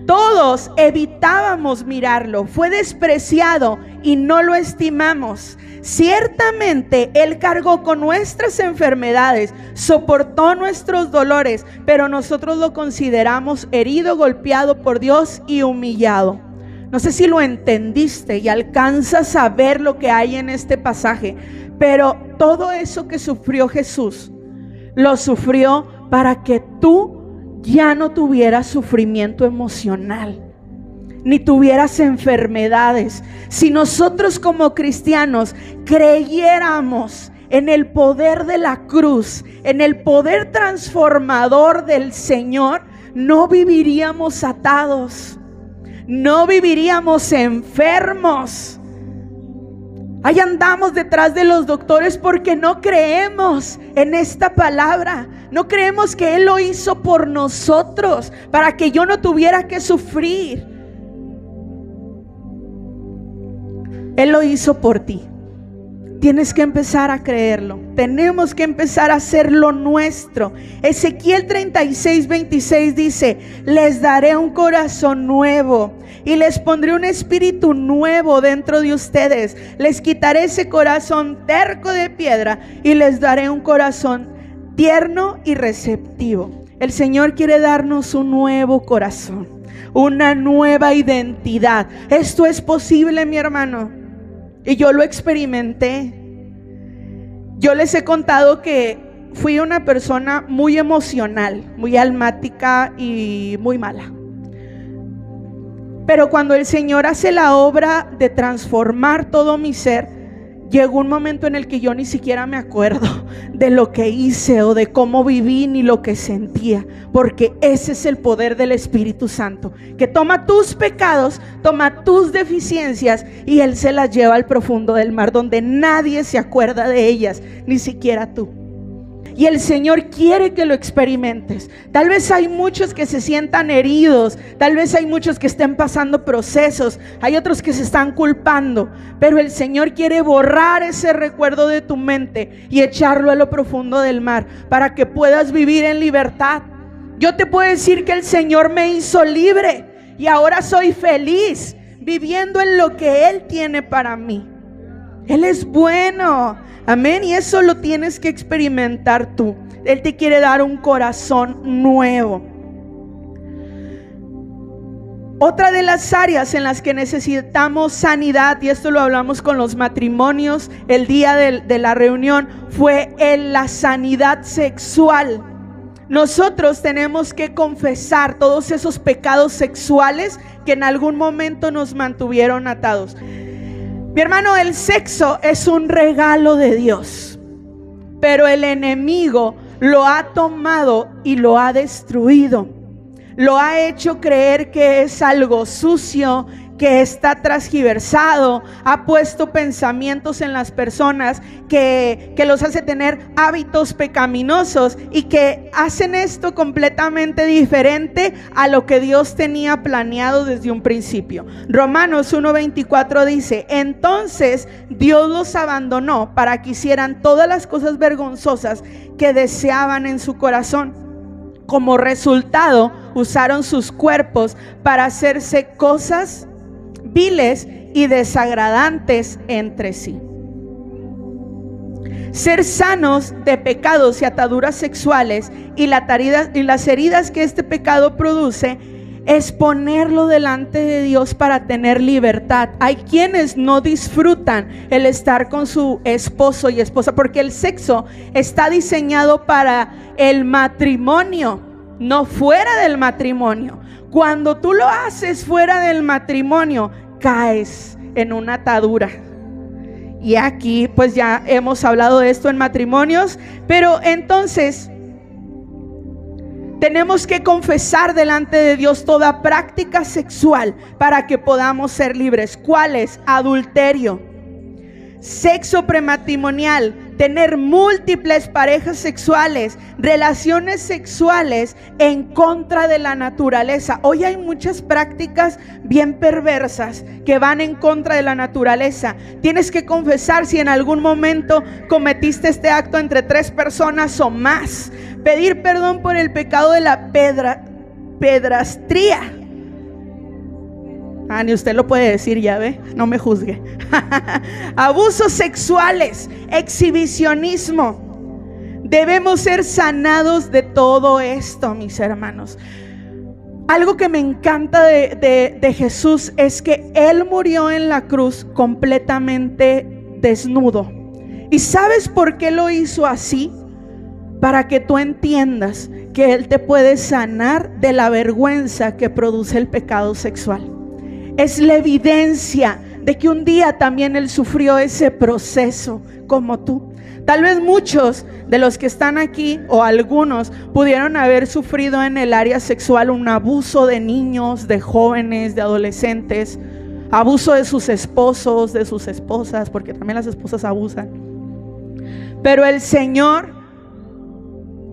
Todos evitábamos mirarlo, fue despreciado y no lo estimamos. Ciertamente Él cargó con nuestras enfermedades, soportó nuestros dolores, pero nosotros lo consideramos herido, golpeado por Dios y humillado. No sé si lo entendiste y alcanzas a ver lo que hay en este pasaje, pero todo eso que sufrió Jesús, lo sufrió para que tú ya no tuvieras sufrimiento emocional, ni tuvieras enfermedades. Si nosotros como cristianos creyéramos en el poder de la cruz, en el poder transformador del Señor, no viviríamos atados. No viviríamos enfermos. Ahí andamos detrás de los doctores porque no creemos en esta palabra. No creemos que Él lo hizo por nosotros, para que yo no tuviera que sufrir. Él lo hizo por ti. Tienes que empezar a creerlo. Tenemos que empezar a hacerlo nuestro. Ezequiel 36, 26 dice: les daré un corazón nuevo y les pondré un espíritu nuevo dentro de ustedes. Les quitaré ese corazón terco de piedra y les daré un corazón tierno y receptivo. El Señor quiere darnos un nuevo corazón, una nueva identidad. Esto es posible, mi hermano. Y yo lo experimenté. Yo les he contado que fui una persona muy emocional, muy almática y muy mala. Pero cuando el Señor hace la obra de transformar todo mi ser, llegó un momento en el que yo ni siquiera me acuerdo de lo que hice o de cómo viví ni lo que sentía, porque ese es el poder del Espíritu Santo, que toma tus pecados, toma tus deficiencias y Él se las lleva al profundo del mar, donde nadie se acuerda de ellas, ni siquiera tú. Y el Señor quiere que lo experimentes. Tal vez hay muchos que se sientan heridos, tal vez hay muchos que estén pasando procesos, hay otros que se están culpando, pero el Señor quiere borrar ese recuerdo de tu mente y echarlo a lo profundo del mar para que puedas vivir en libertad. Yo te puedo decir que el Señor me hizo libre y ahora soy feliz viviendo en lo que Él tiene para mí. Él es bueno, amén, y eso lo tienes que experimentar tú. Él te quiere dar un corazón nuevo. Otra de las áreas en las que necesitamos sanidad, y esto lo hablamos con los matrimonios el día de la reunión, fue en la sanidad sexual. Nosotros tenemos que confesar todos esos pecados sexuales que en algún momento nos mantuvieron atados. Mi hermano, el sexo es un regalo de Dios, pero el enemigo lo ha tomado y lo ha destruido. Lo ha hecho creer que es algo sucio, que está transgiversado, ha puesto pensamientos en las personas que los hace tener hábitos pecaminosos y que hacen esto completamente diferente a lo que Dios tenía planeado desde un principio. Romanos 1:24 dice: entonces Dios los abandonó para que hicieran todas las cosas vergonzosas que deseaban en su corazón. Como resultado, usaron sus cuerpos para hacerse cosas viles y desagradantes entre sí. Ser sanos de pecados y ataduras sexuales y las heridas que este pecado produce es ponerlo delante de Dios para tener libertad. Hay quienes no disfrutan el estar con su esposo y esposa, porque el sexo está diseñado para el matrimonio, no fuera del matrimonio. Cuando tú lo haces fuera del matrimonio, caes en una atadura. Y aquí pues ya hemos hablado de esto en matrimonios, pero entonces tenemos que confesar delante de Dios toda práctica sexual para que podamos ser libres. ¿Cuál es? Adulterio, sexo prematrimonial, tener múltiples parejas sexuales, relaciones sexuales en contra de la naturaleza. Hoy hay muchas prácticas bien perversas que van en contra de la naturaleza. Tienes que confesar si en algún momento cometiste este acto entre 3 personas o más. Pedir perdón por el pecado de la pedrastría. Ni usted lo puede decir, ya ve, no me juzgue. Abusos sexuales, exhibicionismo. Debemos ser sanados de todo esto, mis hermanos. Algo que me encanta de Jesús es que Él murió en la cruz completamente desnudo. ¿Y sabes por qué lo hizo así? Para que tú entiendas que Él te puede sanar de la vergüenza que produce el pecado sexual. Es la evidencia de que un día también Él sufrió ese proceso como tú. Tal vez muchos de los que están aquí o algunos pudieron haber sufrido en el área sexual un abuso de niños, de jóvenes, de adolescentes, abuso de sus esposos, de sus esposas, porque también las esposas abusan. Pero el Señor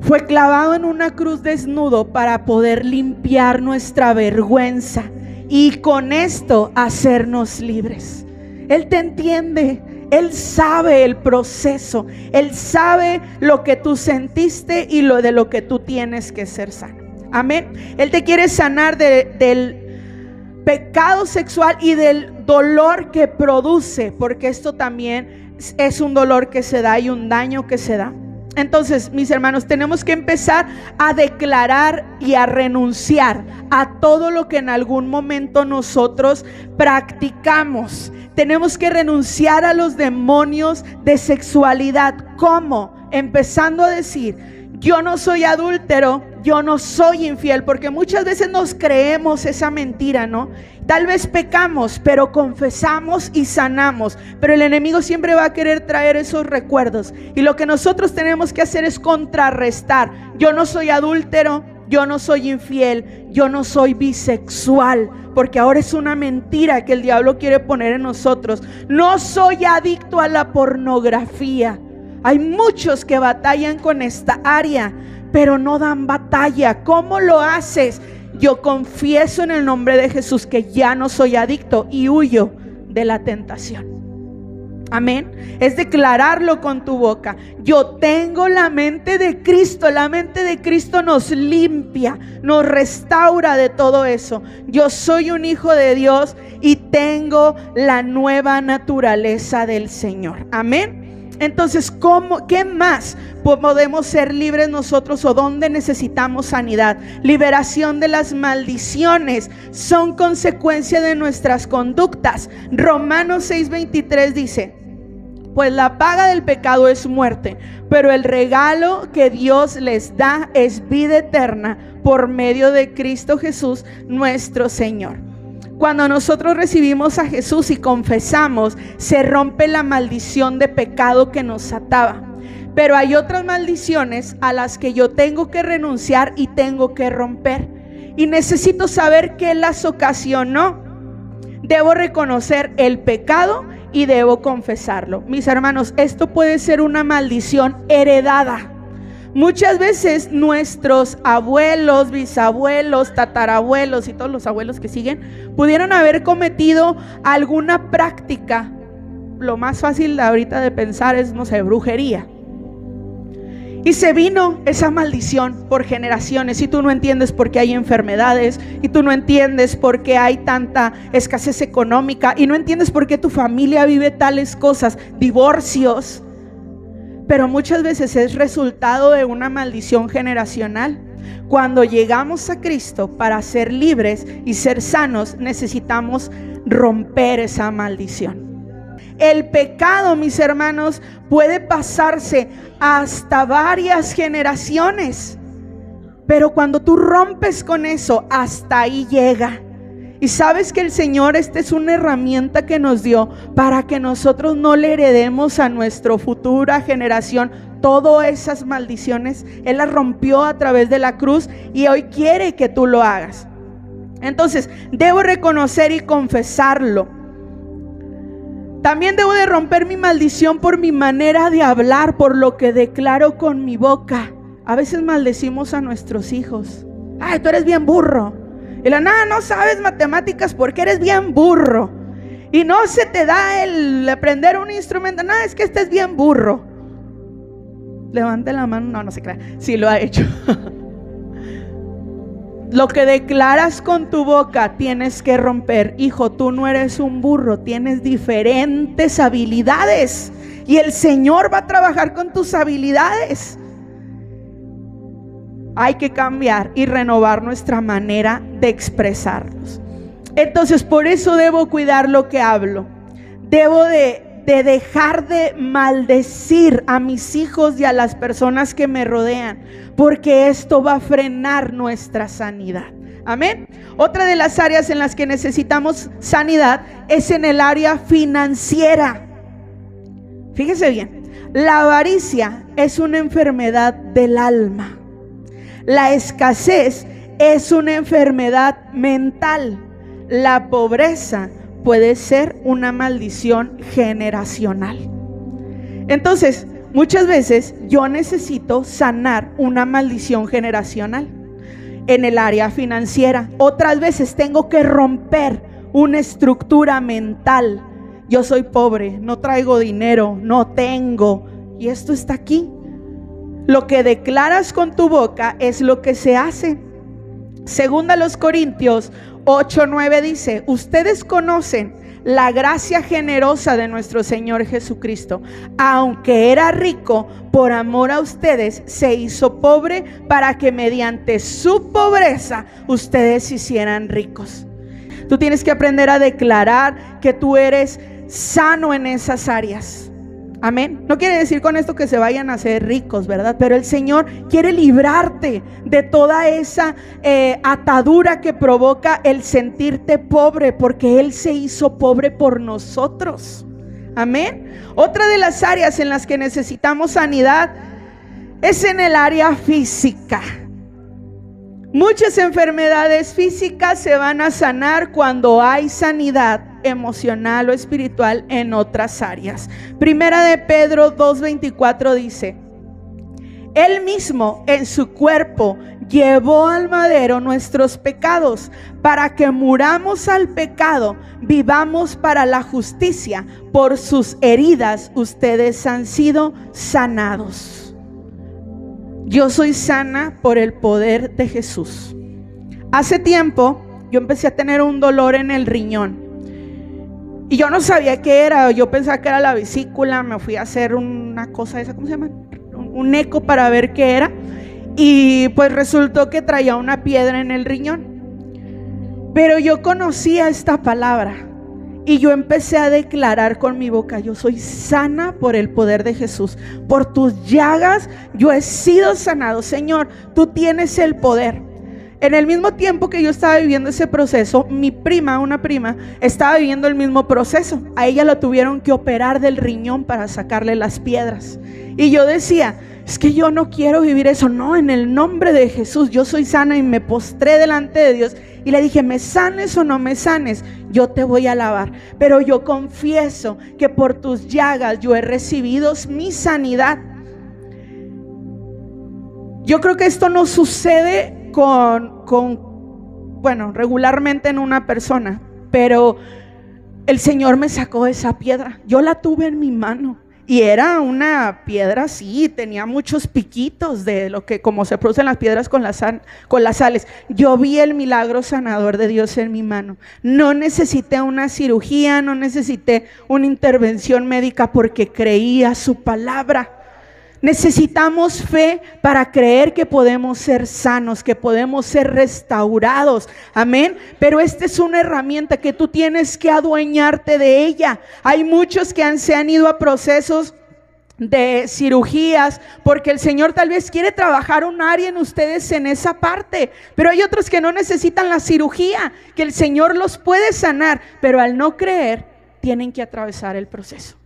fue clavado en una cruz desnudo para poder limpiar nuestra vergüenza y con esto hacernos libres. Él te entiende, Él sabe el proceso, Él sabe lo que tú sentiste y de lo que tú tienes que ser sano. Amén. Él te quiere sanar del pecado sexual y del dolor que produce, porque esto también es un dolor que se da y un daño que se da. Entonces, mis hermanos, tenemos que empezar a declarar y a renunciar a todo lo que en algún momento nosotros practicamos. Tenemos que renunciar a los demonios de sexualidad. ¿Cómo? empezando a decir: yo no soy adúltero, yo no soy infiel, porque muchas veces nos creemos esa mentira, ¿no? Tal vez pecamos, pero confesamos y sanamos, pero el enemigo siempre va a querer traer esos recuerdos, y lo que nosotros tenemos que hacer es contrarrestar. Yo no soy adúltero, yo no soy infiel, yo no soy bisexual, porque ahora es una mentira que el diablo quiere poner en nosotros. No soy adicto a la pornografía. Hay muchos que batallan con esta área, pero no dan batalla. ¿Cómo lo haces? Yo confieso en el nombre de Jesús que ya no soy adicto y huyo de la tentación. Amén. Es declararlo con tu boca. Yo tengo la mente de Cristo. La mente de Cristo nos limpia, nos restaura de todo eso. Yo soy un hijo de Dios y tengo la nueva naturaleza del Señor. Amén. Entonces, ¿qué más podemos ser libres nosotros, o dónde necesitamos sanidad? Liberación de las maldiciones son consecuencia de nuestras conductas. Romanos 6:23 dice: pues la paga del pecado es muerte, pero el regalo que Dios les da es vida eterna por medio de Cristo Jesús nuestro Señor. Cuando nosotros recibimos a Jesús y confesamos, se rompe la maldición de pecado que nos ataba. Pero hay otras maldiciones a las que yo tengo que renunciar y tengo que romper. Y necesito saber qué las ocasionó. Debo reconocer el pecado y debo confesarlo. Mis hermanos, esto puede ser una maldición heredada. Muchas veces nuestros abuelos, bisabuelos, tatarabuelos y todos los abuelos que siguen pudieron haber cometido alguna práctica. Lo más fácil ahorita de pensar es, no sé, brujería. Y se vino esa maldición por generaciones, y tú no entiendes por qué hay enfermedades, y tú no entiendes por qué hay tanta escasez económica, y no entiendes por qué tu familia vive tales cosas, divorcios. Pero muchas veces es resultado de una maldición generacional. Cuando llegamos a Cristo para ser libres y ser sanos, necesitamos romper esa maldición. El pecado, mis hermanos, puede pasarse hasta varias generaciones, pero cuando tú rompes con eso, hasta ahí llega. Y sabes que el Señor, esta es una herramienta que nos dio para que nosotros no le heredemos a nuestra futura generación todas esas maldiciones. Él las rompió a través de la cruz y hoy quiere que tú lo hagas. Entonces, debo reconocer y confesarlo. También debo de romper mi maldición por mi manera de hablar, por lo que declaro con mi boca. A veces maldecimos a nuestros hijos. Ay, tú eres bien burro. Y no sabes matemáticas porque eres bien burro. Y no se te da el aprender un instrumento. Es que es bien burro. Levante la mano. No se crea. Sí lo ha hecho. Lo que declaras con tu boca tienes que romper. Hijo, tú no eres un burro. Tienes diferentes habilidades. Y el Señor va a trabajar con tus habilidades. Hay que cambiar y renovar nuestra manera de expresarnos. Entonces, por eso debo cuidar lo que hablo. Debo de dejar de maldecir a mis hijos y a las personas que me rodean, porque esto va a frenar nuestra sanidad. Amén. Otra de las áreas en las que necesitamos sanidad es en el área financiera. Fíjese bien, la avaricia es una enfermedad del alma. La escasez es una enfermedad mental. La pobreza puede ser una maldición generacional. Entonces, muchas veces yo necesito sanar una maldición generacional en el área financiera. Otras veces tengo que romper una estructura mental. Yo soy pobre, no traigo dinero, no tengo. Y esto está aquí. Lo que declaras con tu boca es lo que se hace. Segunda a los Corintios 8:9 dice: ustedes conocen la gracia generosa de nuestro Señor Jesucristo. Aunque era rico, por amor a ustedes se hizo pobre, para que mediante su pobreza ustedes se hicieran ricos. Tú tienes que aprender a declarar que tú eres sano en esas áreas. Amén. No quiere decir con esto que se vayan a hacer ricos, ¿verdad? Pero el Señor quiere librarte de toda esa atadura que provoca el sentirte pobre, porque Él se hizo pobre por nosotros. Amén. Otra de las áreas en las que necesitamos sanidad es en el área física. Muchas enfermedades físicas se van a sanar cuando hay sanidad emocional o espiritual en otras áreas. Primera de Pedro 2:24 dice: Él mismo en su cuerpo llevó al madero nuestros pecados, para que muramos al pecado, vivamos para la justicia. Por sus heridas ustedes han sido sanados. Yo soy sana por el poder de Jesús. Hace tiempo yo empecé a tener un dolor en el riñón y yo no sabía qué era. Yo pensaba que era la vesícula. Me fui a hacer una cosa esa, ¿cómo se llama? Un eco para ver qué era, y pues resultó que traía una piedra en el riñón. Pero yo conocía esta palabra y yo empecé a declarar con mi boca: yo soy sana por el poder de Jesús. Por tus llagas yo he sido sanado. Señor, tú tienes el poder. En el mismo tiempo que yo estaba viviendo ese proceso, mi prima, una prima, estaba viviendo el mismo proceso. A ella la tuvieron que operar del riñón para sacarle las piedras. Y yo decía: es que yo no quiero vivir eso. No, en el nombre de Jesús yo soy sana. Y me postré delante de Dios y le dije: me sanes o no me sanes, yo te voy a alabar. Pero yo confieso que por tus llagas yo he recibido mi sanidad. Yo creo que esto no sucede bueno, regularmente en una persona, pero el Señor me sacó esa piedra. Yo la tuve en mi mano y era una piedra así, tenía muchos piquitos de lo que, como se producen las piedras con las sales. Yo vi el milagro sanador de Dios en mi mano. No necesité una cirugía, no necesité una intervención médica, porque creía su palabra. Necesitamos fe para creer que podemos ser sanos, que podemos ser restaurados. Amén. Pero esta es una herramienta que tú tienes que adueñarte de ella. Hay muchos que se han ido a procesos de cirugías porque el Señor tal vez quiere trabajar un área en ustedes en esa parte, pero hay otros que no necesitan la cirugía, que el Señor los puede sanar, pero al no creer tienen que atravesar el proceso.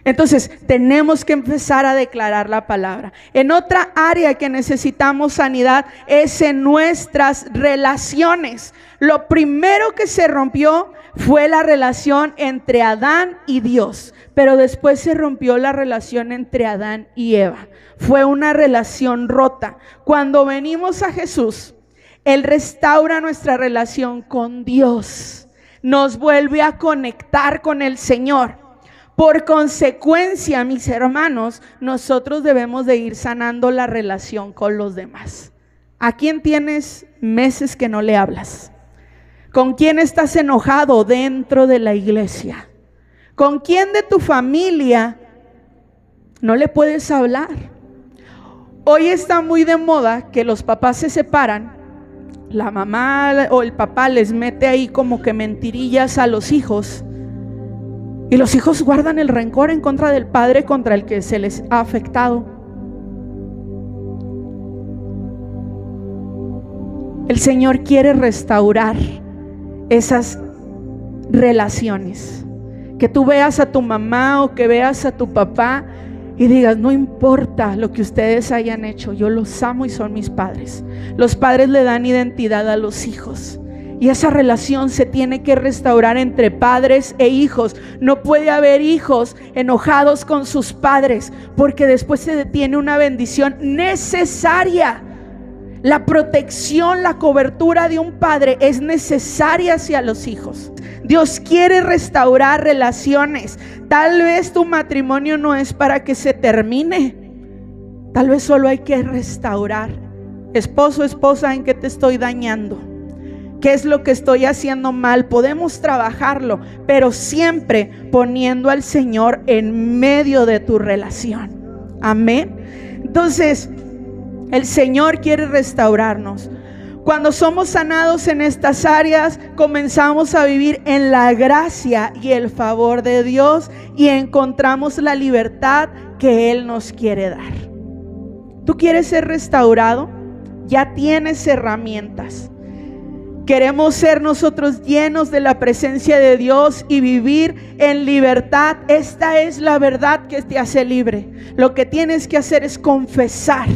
Entonces tenemos que empezar a declarar la palabra. En otra área que necesitamos sanidad es en nuestras relaciones. Lo primero que se rompió fue la relación entre Adán y Dios, pero después se rompió la relación entre Adán y Eva. Fue una relación rota. Cuando venimos a Jesús, Él restaura nuestra relación con Dios, nos vuelve a conectar con el Señor. Por consecuencia, mis hermanos, nosotros debemos de ir sanando la relación con los demás. ¿A quién tienes meses que no le hablas? ¿Con quién estás enojado dentro de la iglesia? ¿Con quién de tu familia no le puedes hablar? Hoy está muy de moda que los papás se separan. La mamá o el papá les mete ahí como que mentirillas a los hijos. Y los hijos guardan el rencor en contra del padre contra el que se les ha afectado. El Señor quiere restaurar esas relaciones. Que tú veas a tu mamá o que veas a tu papá y digas: no importa lo que ustedes hayan hecho, yo los amo y son mis padres. Los padres le dan identidad a los hijos. Y esa relación se tiene que restaurar entre padres e hijos. No puede haber hijos enojados con sus padres, porque después se detiene una bendición necesaria. La protección, la cobertura de un padre es necesaria hacia los hijos. Dios quiere restaurar relaciones. Tal vez tu matrimonio no es para que se termine. Tal vez solo hay que restaurar. Esposo, esposa, ¿en qué te estoy dañando? ¿Qué es lo que estoy haciendo mal? Podemos trabajarlo, pero siempre poniendo al Señor en medio de tu relación. Amén. Entonces, el Señor quiere restaurarnos. Cuando somos sanados en estas áreas, comenzamos a vivir en la gracia y el favor de Dios y encontramos la libertad que Él nos quiere dar. ¿Tú quieres ser restaurado? Ya tienes herramientas. Queremos ser nosotros llenos de la presencia de Dios y vivir en libertad. Esta es la verdad que te hace libre. Lo que tienes que hacer es confesar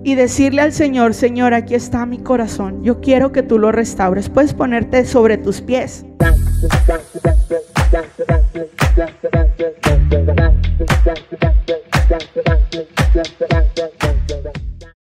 y decirle al Señor: Señor, aquí está mi corazón, yo quiero que tú lo restaures. Puedes ponerte sobre tus pies.